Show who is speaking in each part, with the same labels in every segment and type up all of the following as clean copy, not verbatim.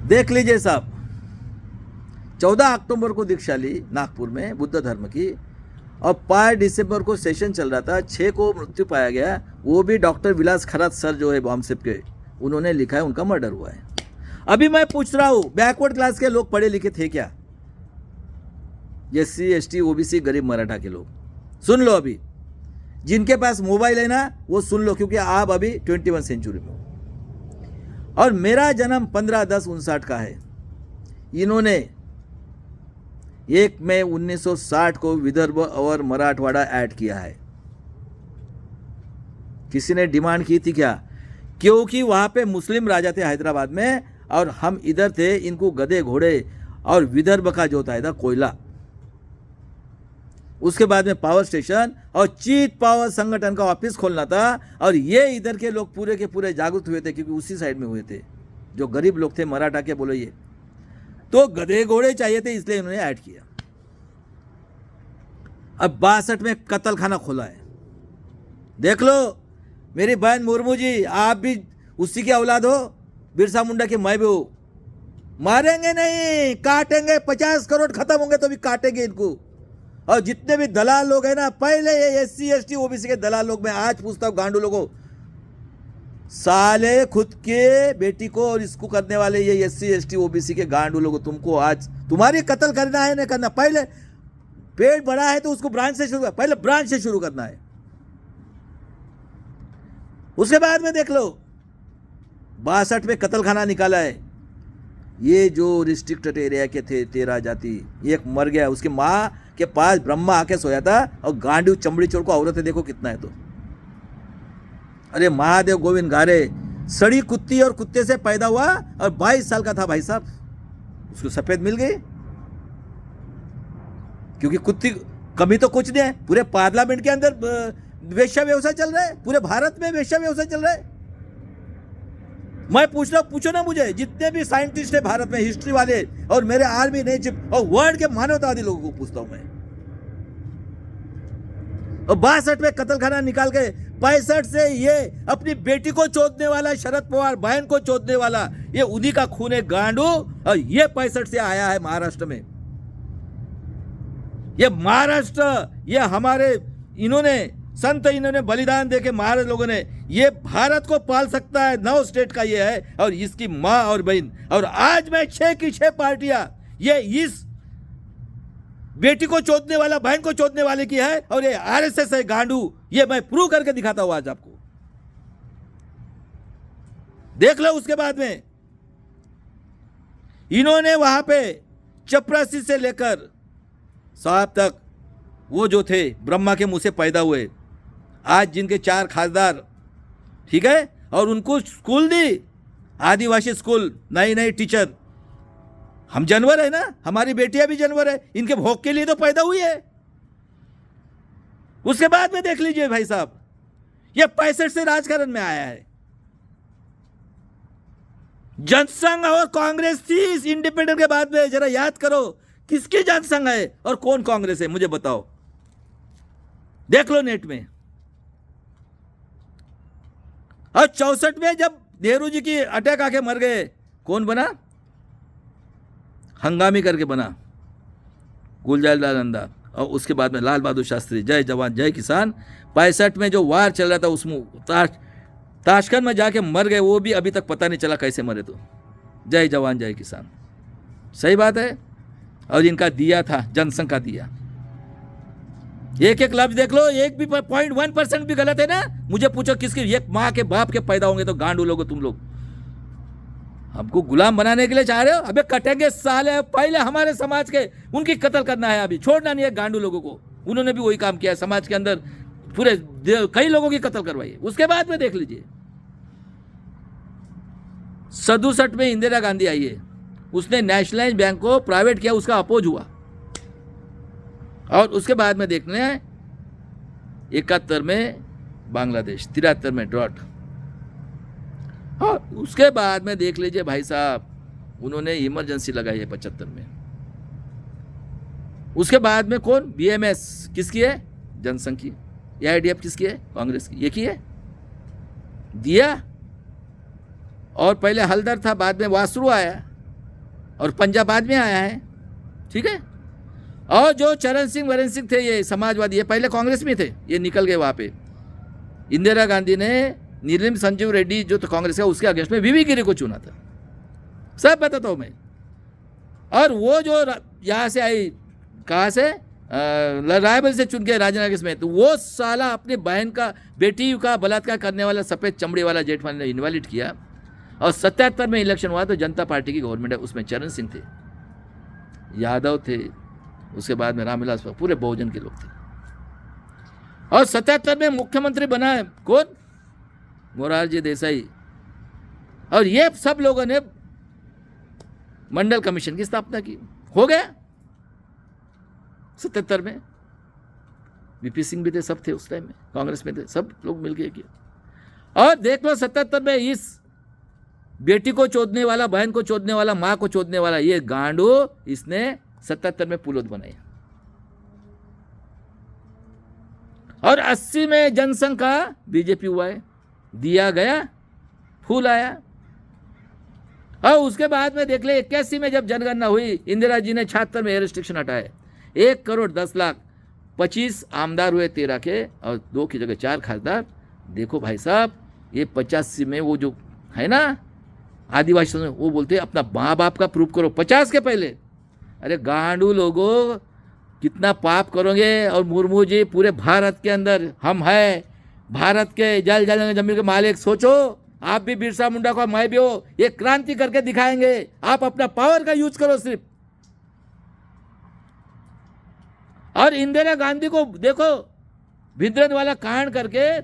Speaker 1: देख लीजिए साहब, 14 अक्टूबर को दीक्षा ली नागपुर में बुद्ध धर्म की, और 5 दिसंबर को सेशन चल रहा था, 6 को मृत्यु पाया गया। वो भी डॉक्टर विलास खरात सर जो है बॉम्बेसिप के, उन्होंने लिखा है उनका मर्डर हुआ है। अभी मैं पूछ रहा हूँ, बैकवर्ड क्लास के लोग पढ़े लिखे थे क्या? SC ST OBC गरीब मराठा के लोग सुन लो, अभी जिनके पास मोबाइल है ना वो सुन लो, क्योंकि आप अभी 21 सेंचुरी में हो। और मेरा जन्म 15/10/59 का है। इन्होंने 1 मई 1960 को विदर्भ और मराठवाड़ा ऐड किया है। किसी ने डिमांड की थी क्या? क्योंकि वहां पे मुस्लिम राजा थे हैदराबाद में, और हम इधर थे, इनको गधे घोड़े और विदर्भ का जो था कोयला। उसके बाद में पावर स्टेशन और चीत पावर संगठन का ऑफिस खोलना था, और ये इधर के लोग पूरे के पूरे जागरूक हुए थे, क्योंकि उसी साइड में हुए थे। जो गरीब लोग थे मराठा के, बोलो ये तो गधे घोड़े चाहिए थे, इसलिए इन्होंने ऐड किया। अब 62 में कत्ल खाना खोला है। देख लो मेरी बहन मुर्मू जी, आप भी उसी की औलाद हो, बिरसा मुंडा की मैं भी हूं। मारेंगे नहीं, काटेंगे। 50 करोड़ खत्म होंगे तो भी काटेंगे इनको। और जितने भी दलाल लोग हैं ना, पहले ये SC ST OBC के दलाल लोग, मैं आज पूछता हूँ गांडू लोगों, साले खुद के बेटी को और इसको करने वाले ये SC ST OBC के गांडू लोगों, तुमको आज तुम्हारी कत्ल करना है ना करना, पहले पेट बड़ा है तो उसको ब्रांच से शुरू, पहले ब्रांच से शुरू करना है। उसके बाद में देख लो 62 में कत्ल खाना निकाला है। ये जो रिस्ट्रिक्टेड एरिया के थे 13 जाति, एक मर गया, उसकी माँ के पास ब्रह्मा आके सोया था, और गांडू चमड़ी चोर को औरतें देखो कितना है। तो अरे महादेव गोविंद गारे, सड़ी कुत्ती और कुत्ते से पैदा हुआ, और 22 साल का था भाई साहब, उसको सफेद मिल गई। क्योंकि कुत्ती कमी तो कुछ नहीं है, पूरे पार्लियामेंट के अंदर वेश्या व्यवसाय चल रहा है, पूरे भारत में वेश्या व्यवसाय चल रहा है। मैं पूछ रहा हूं, पूछो ना मुझे, जितने भी साइंटिस्ट है भारत में, हिस्ट्री वाले, और मेरे आर्मी नेचिव और वर्ल्ड के मानवतावादी लोगों को पूछता हूं मैं। और 62 में कत्ल खाना निकाल के 65 से ये अपनी बेटी को चोदने वाला, शरद पवार बहन को चोदने वाला, ये उन्हीं का खून है गांडू। और ये 65 से आया है महाराष्ट्र में। ये महाराष्ट्र, ये हमारे इन्होंने संत, इन्होंने बलिदान देके महाराज लोगों ने ये भारत को पाल सकता है। 9 स्टेट का ये है, और इसकी माँ और बहन। और आज मैं 6 की 6 पार्टियां ये इस बेटी को चोदने वाला, बहन को चोदने वाले की है, और ये RSS है गांडू। ये मैं प्रूव करके दिखाता हूं आज आपको, देख लो। उसके बाद में इन्होंने वहां पे चपरासी से लेकर साहब तक, वो जो थे ब्रह्मा के मुंह से पैदा हुए, आज जिनके 4 खासदार, ठीक है, और उनको स्कूल दी, आदिवासी स्कूल, नई नई टीचर। हम जानवर है ना, हमारी बेटियां भी जानवर है, इनके भोग के लिए तो पैदा हुई है। उसके बाद में देख लीजिए भाई साहब, ये 65 से राजकारण में आया है। जनसंघ और कांग्रेस थी इस इंडिपेंडेंट के बाद में। जरा याद करो किसकी जनसंघ है और कौन कांग्रेस है, मुझे बताओ, देख लो नेट में। और 64 में जब नेहरू जी की अटैक आके मर गए, कौन बना? हंगामी करके बना, गुलजारीलाल नंदा। और उसके बाद में लाल बहादुर शास्त्री, जय जवान जय किसान। 65 में जो वार चल रहा था उसमें ताशकंद में जाके मर गए, वो भी अभी तक पता नहीं चला कैसे मरे। तो जय जवान जय किसान, सही बात है। और इनका दिया था जनसंघ का दिया, एक एक लफ्ज देख लो, एक भी 0.1% भी गलत है ना, मुझे पूछो किसकी, एक माँ के बाप के पैदा होंगे तो गांडू लोग तुम लोग हमको गुलाम बनाने के लिए चाह रहे हो। अबे कटेंगे साले, पहले हमारे समाज के उनकी कत्ल करना है, अभी छोड़ना नहीं है गांडू लोगों को। उन्होंने भी वही काम किया, समाज के अंदर पूरे कई लोगों की कत्ल करवाई। उसके बाद में देख लीजिए 67 में इंदिरा गांधी आई है, उसने नेशनलाइज बैंक को प्राइवेट किया, उसका अपोज हुआ। और उसके बाद में देखना है 71 में बांग्लादेश, 73 में ड्रॉट। और उसके बाद में देख लीजिए भाई साहब, उन्होंने इमरजेंसी लगाई है 75 में। उसके बाद में कौन? BMS किसकी है? जनसंघ की। AIDF किसकी है? कांग्रेस की। ये की है दिया। और पहले हल्दर था, बाद में वासरू आया। और पंजाब बाद में आया है, ठीक है। और जो वरण सिंह थे ये समाजवादी, ये पहले कांग्रेस में थे, ये निकल गए वहाँ पे। इंदिरा गांधी ने नीलम संजीव रेड्डी जो तो कांग्रेस का, उसके अगेंस्ट में वीवी गिरी को चुना था, सब बताता हूँ मैं। और वो जो यहाँ से आई, कहाँ से, रायबल से चुन के राजनगर में, तो वो साला अपनी बहन का, बेटी का बलात्कार करने वाला सफ़ेद चमड़ी वाला जेठमलानी ने इनवैलिड किया। और 77 में इलेक्शन हुआ तो जनता पार्टी की गवर्नमेंट है, उसमें चरण सिंह थे, यादव थे, उसके बाद में रामविलास पासवान, पूरे बहुजन के लोग थे। और 77 में मुख्यमंत्री बना है कौन, मोरारजी देसाई। और ये सब लोगों ने मंडल कमीशन की स्थापना की, हो गया 77 में। वीपी सिंह भी थे, सब थे उस टाइम में, कांग्रेस में थे, सब लोग मिलके किया। और देख लो 77 में इस बेटी को चोदने वाला, बहन को चोदने वाला, मां को चोदने वाला, ये गांडू, इसने 77 में पुलोद बनाया। और 80 में जनसंघ का बीजेपी हुआ है, दिया गया फूल आया। और उसके बाद में देख ले 81 में जब जनगणना हुई, इंदिरा जी ने 76 में एयर रिस्ट्रिक्शन हटाए, 1,10,25,000 आमदार हुए 13 के, और 2 की जगह 4 खासदार। देखो भाई साहब, ये 85 में वो जो है ना आदिवासी, वो बोलते अपना माँ बाप का प्रूफ करो 50 के पहले। अरे गांडू लोगों, कितना पाप करोगे। और मुर्मू जी, पूरे भारत के अंदर हम है, भारत के जल जल जमीन के मालिक, सोचो आप भी बिरसा मुंडा को, मैं भी हो, ये क्रांति करके दिखाएंगे। आप अपना पावर का यूज करो सिर्फ। और इंदिरा गांधी को देखो, भिद्रन वाला कांड करके,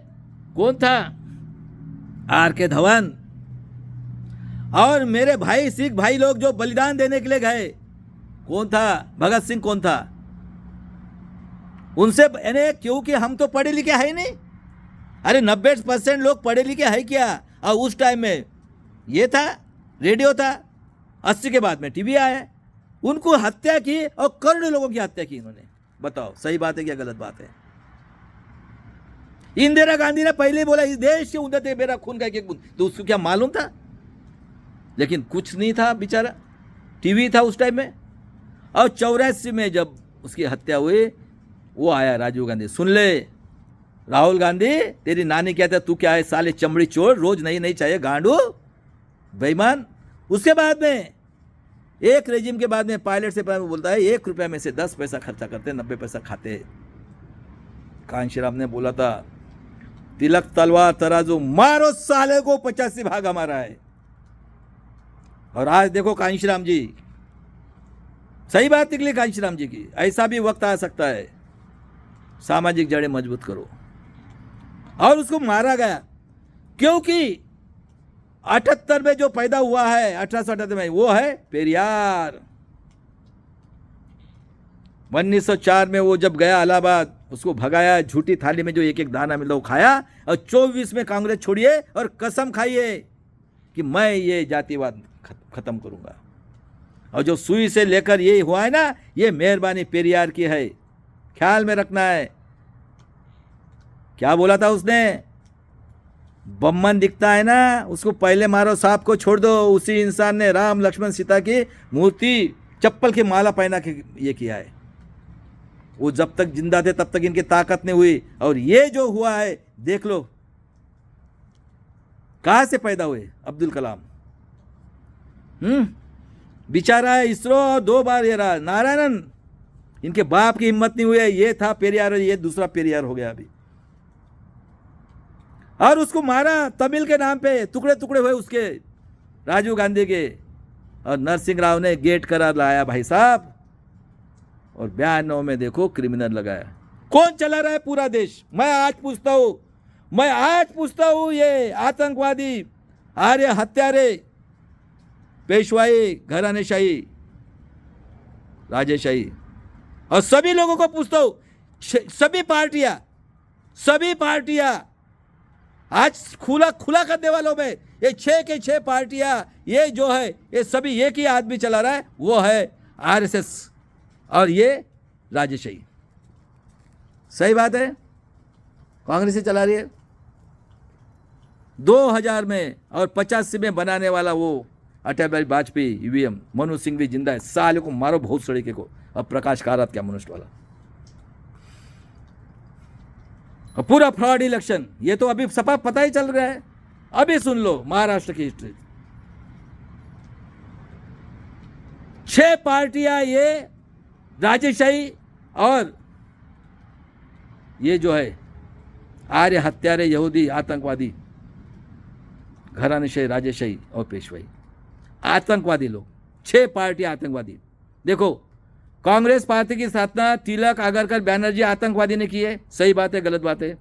Speaker 1: कौन था, आर.के. धवन। और मेरे भाई सिख भाई लोग जो बलिदान देने के लिए गए, कौन था, भगत सिंह कौन था, उनसे क्योंकि हम तो पढ़े लिखे है ही नहीं। अरे 90% लोग पढ़े लिखे है क्या। और उस टाइम में ये था, रेडियो था, 80 के बाद में टीवी आया, उनको हत्या की और करोड़ों लोगों की हत्या की इन्होंने। बताओ सही बात है क्या गलत बात है। इंदिरा गांधी ने पहले बोला इस देश की उन्नति है मेरा खून का एक बूंद, तो उसको क्या मालूम था, लेकिन कुछ नहीं था बेचारा, टीवी था उस टाइम में। और 84 में जब उसकी हत्या हुई, वो आया राजीव गांधी, सुन ले राहुल गांधी, तेरी नानी कहता है तू क्या है साले चमड़ी चोर, रोज नहीं चाहिए गांडू बेईमान। उसके बाद में एक रेजिम के बाद में पायलट से बोलता है 1 रुपया में से 10 पैसा खर्चा करते, 90 पैसा खाते। कांशीराम ने बोला था तिलक तलवार तराजू मारो साले को, 85 भाग हमारा है। और आज देखो कांशीराम जी, सही बात निकली कांशीराम जी की, ऐसा भी वक्त आ सकता है, सामाजिक जड़ें मजबूत करो। और उसको मारा गया क्योंकि 78 में जो पैदा हुआ है, 1878 में, वो है पेरियार। 1904 में वो जब गया इलाहाबाद, उसको भगाया, झूठी थाली में जो एक एक दाना मिला वो खाया, और 24 में कांग्रेस छोड़िए और कसम खाइए कि मैं ये जातिवाद खत्म करूंगा। और जो सुई से लेकर ये हुआ है ना, ये मेहरबानी पेरियार की है, ख्याल में रखना है। क्या बोला था उसने, बम्मन दिखता है ना उसको पहले मारो, सांप को छोड़ दो। उसी इंसान ने राम लक्ष्मण सीता की मूर्ति चप्पल की माला पहना के ये किया है। वो जब तक जिंदा थे तब तक इनकी ताकत नहीं हुई, और ये जो हुआ है देख लो कहां से पैदा हुए, अब्दुल कलाम। बेचारा है इसरो, 2 बार ये रहा नारायणन, इनके बाप की हिम्मत नहीं हुई है। ये था पेरियार, ये दूसरा पेरियार हो गया अभी। और उसको मारा तमिल के नाम पे, टुकड़े टुकड़े हुए उसके, राजीव गांधी के। और नरसिंह राव ने गेट करार लाया भाई साहब, और 92 में देखो क्रिमिनल लगाया। कौन चला रहा है पूरा देश, मैं आज पूछता हूं, ये आतंकवादी, आर्य हत्यारे, पेशवाई, घरानेशाही, राजेशाही, और सभी लोगों को पूछता हूं, सभी पार्टियां आज खुला करने वालों में ये 6 के 6 पार्टियां, ये जो है ये सभी एक ही आदमी चला रहा है, वो है आरएसएस और ये राजेशाही। सही बात है, कांग्रेस ही चला रही है। 2000 में और 85 में बनाने वाला वो अटल बिहारी वाजपेयी ईवीएम, मनु सिंह भी जिंदा है, साले को मारो बहुत सड़के को। अब प्रकाश कारात क्या मनुष्य वाला, और पूरा फ्रॉड इलेक्शन, ये तो अभी सपा पता ही चल रहा है। अभी सुन लो महाराष्ट्र की हिस्ट्री, 6 पार्टियां ये राजेशाही और ये जो है आर्य हत्यारे यहूदी आतंकवादी घरानेशाही राजेशाही और पेशवाई आतंकवादी लोग, 6 पार्टियां आतंकवादी। देखो कांग्रेस पार्टी की स्थापना तिलक आगरकर बैनर्जी आतंकवादी ने की है, सही बात है गलत बात है,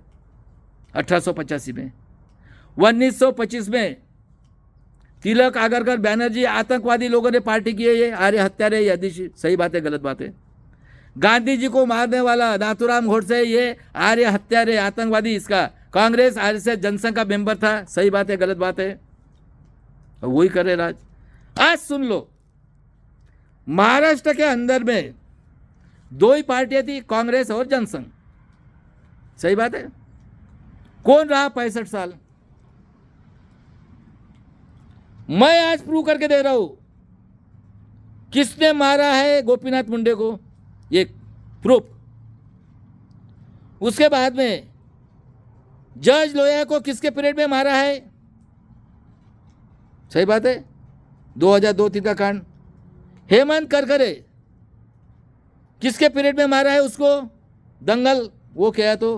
Speaker 1: 1885 में। 1925 में तिलक आगरकर बैनर्जी आतंकवादी लोगों ने पार्टी की है, ये आर्य हत्यारे यदि, सही बात है गलत बात है। गांधी जी को मारने वाला नाथूराम गोडसे ये आर्य हत्यारे आतंकवादी, इसका कांग्रेस आरएसएस जनसंघ का मेंबर था, सही बात है गलत बात है, और वही करे राज। आज सुन लो महाराष्ट्र के अंदर में 2 ही पार्टियां थी, कांग्रेस और जनसंघ, सही बात है। कौन रहा 65 साल? मैं आज प्रूव करके दे रहा हूं किसने मारा है गोपीनाथ मुंडे को, ये प्रूफ। उसके बाद में जज लोया को किसके पीरियड में मारा है, सही बात है 2002-3 का कांड। हेमंत करकरे किसके पीरियड में मारा है उसको, दंगल वो क्या है तो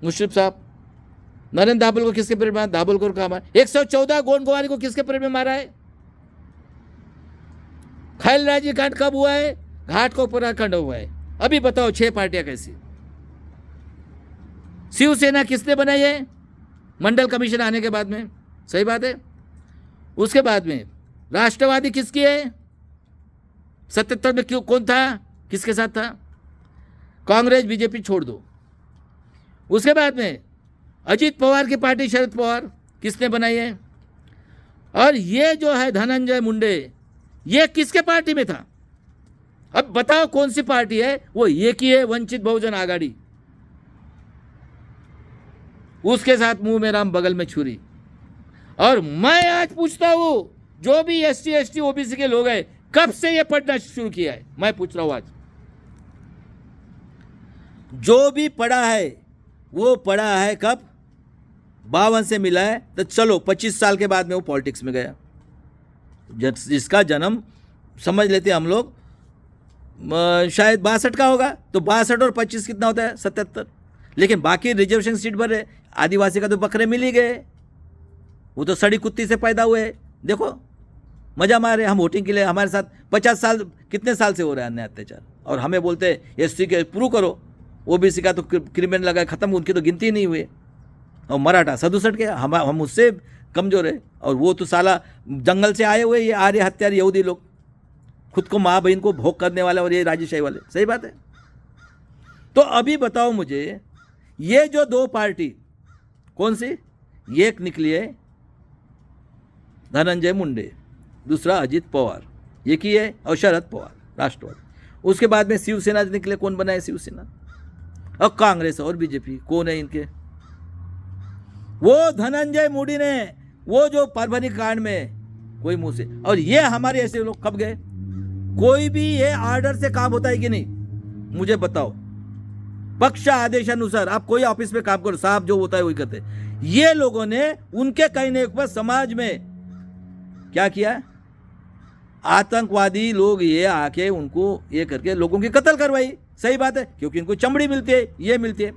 Speaker 1: मुशर्रफ साहब। नरेंद्र दाभोल को किसके पीरियड में, दाभोलकर का मारा। 114 गोंडवारी को किसके पीरियड में मारा है, खैलराजी कांड कब हुआ है, घाट को पूरा कांड हुआ है। अभी बताओ 6 पार्टियां कैसी। शिवसेना किसने बनाई है, मंडल कमीशन आने के बाद में, सही बात है। उसके बाद में राष्ट्रवादी किसकी है, 77 में क्यों कौन था, किसके साथ था, कांग्रेस बीजेपी छोड़ दो। उसके बाद में अजीत पवार की पार्टी शरद पवार किसने बनाई है, और ये जो है धनंजय मुंडे ये किसके पार्टी में था। अब बताओ कौन सी पार्टी है, वो ये की है वंचित बहुजन आघाड़ी, उसके साथ मुंह में राम बगल में छुरी। और मैं आज पूछता हूं जो भी SC ST OBC के लोग हैं कब से ये पढ़ना शुरू किया है, मैं पूछ रहा हूं आज। जो भी पढ़ा है वो पढ़ा है कब, 52 से मिला है, तो चलो 25 साल के बाद में वो पॉलिटिक्स में गया। जिसका जन्म समझ लेते हम लोग शायद 62 का होगा, तो 62 और 25 कितना होता है, 77। लेकिन बाकी रिजर्वेशन सीट पर है, आदिवासी का तो बकरे मिल ही गए, वो तो सड़ी कुत्ती से पैदा हुए। देखो मजा मारे हम वोटिंग के लिए, हमारे साथ 50 साल कितने साल से हो रहा है अन्याय अत्याचार, और हमें बोलते हैं SC के प्रूव करो, OBC का तो क्रिमिनल लगा खत्म, उनकी तो गिनती ही नहीं हुई। और मराठा 67 के, हम उससे कमजोर है, और वो तो साला जंगल से आए हुए ये आर्य हत्यारे यहूदी लोग, खुद को माँ बहन को भोग करने वाले, और ये राजेशाही वाले, सही बात है। तो अभी बताओ मुझे ये जो 2 पार्टी कौन सी, एक निकली है धनंजय मुंडे, दूसरा अजित पवार, ये की है, और शरद पवार राष्ट्रवादी। उसके बाद में शिवसेना निकले, कौन बना है शिवसेना, और कांग्रेस और बीजेपी कौन है इनके, वो धनंजय मुंडे ने, वो जो परभनी कांड में कोई मुंह से, और ये हमारे ऐसे लोग कब गए, कोई भी ये ऑर्डर से काम होता है कि नहीं मुझे बताओ, पक्ष आदेशानुसार आप कोई ऑफिस में काम करो, साहब जो होता है वही करते। ये लोगों ने उनके कहने पर समाज में क्या किया, आतंकवादी लोग ये आके उनको ये करके लोगों की कत्ल करवाई, सही बात है, क्योंकि इनको चमड़ी मिलती है, ये मिलती है।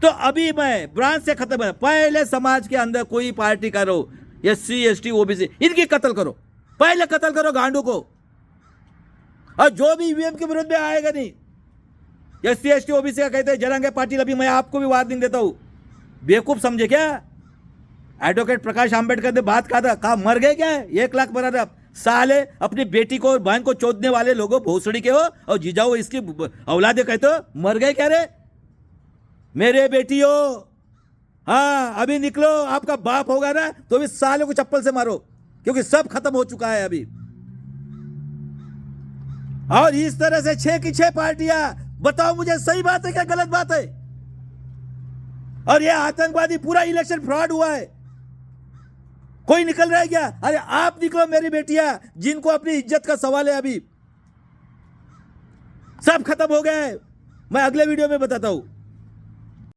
Speaker 1: तो अभी मैं ब्रांच से खत्म है, पहले समाज के अंदर कोई पार्टी करो, SC ST OBC इनकी कत्ल करो, पहले कत्ल करो गांडू को, और जो भी ईवीएम के विरुद्ध में आएगा नहीं, SC ST OBC का कहते हैं जरांगे पाटिल, अभी मैं आपको भी वार्निंग देता हूं, बेवकूफ समझे क्या, एडवोकेट प्रकाश आंबेडकर ने बात कहा मर गए क्या, 1 लाख बना रहे आप, साले अपनी बेटी को बहन को चोदने वाले लोगों भोसड़ी के हो, और जीजाओ इसकी औलादे कहते हो मर गए क्या रे, मेरे बेटियों, हाँ अभी निकलो, आपका बाप होगा ना तो भी साले को चप्पल से मारो, क्योंकि सब खत्म हो चुका है अभी। और इस तरह से 6 की 6 पार्टियां, बताओ मुझे सही बात है क्या गलत बात है। और ये आतंकवादी पूरा इलेक्शन फ्रॉड हुआ है, कोई निकल रहा है क्या? अरे आप निकलो मेरी बेटियां, जिनको अपनी इज्जत का सवाल है, अभी सब खत्म हो गया है। मैं अगले वीडियो में बताता हूं।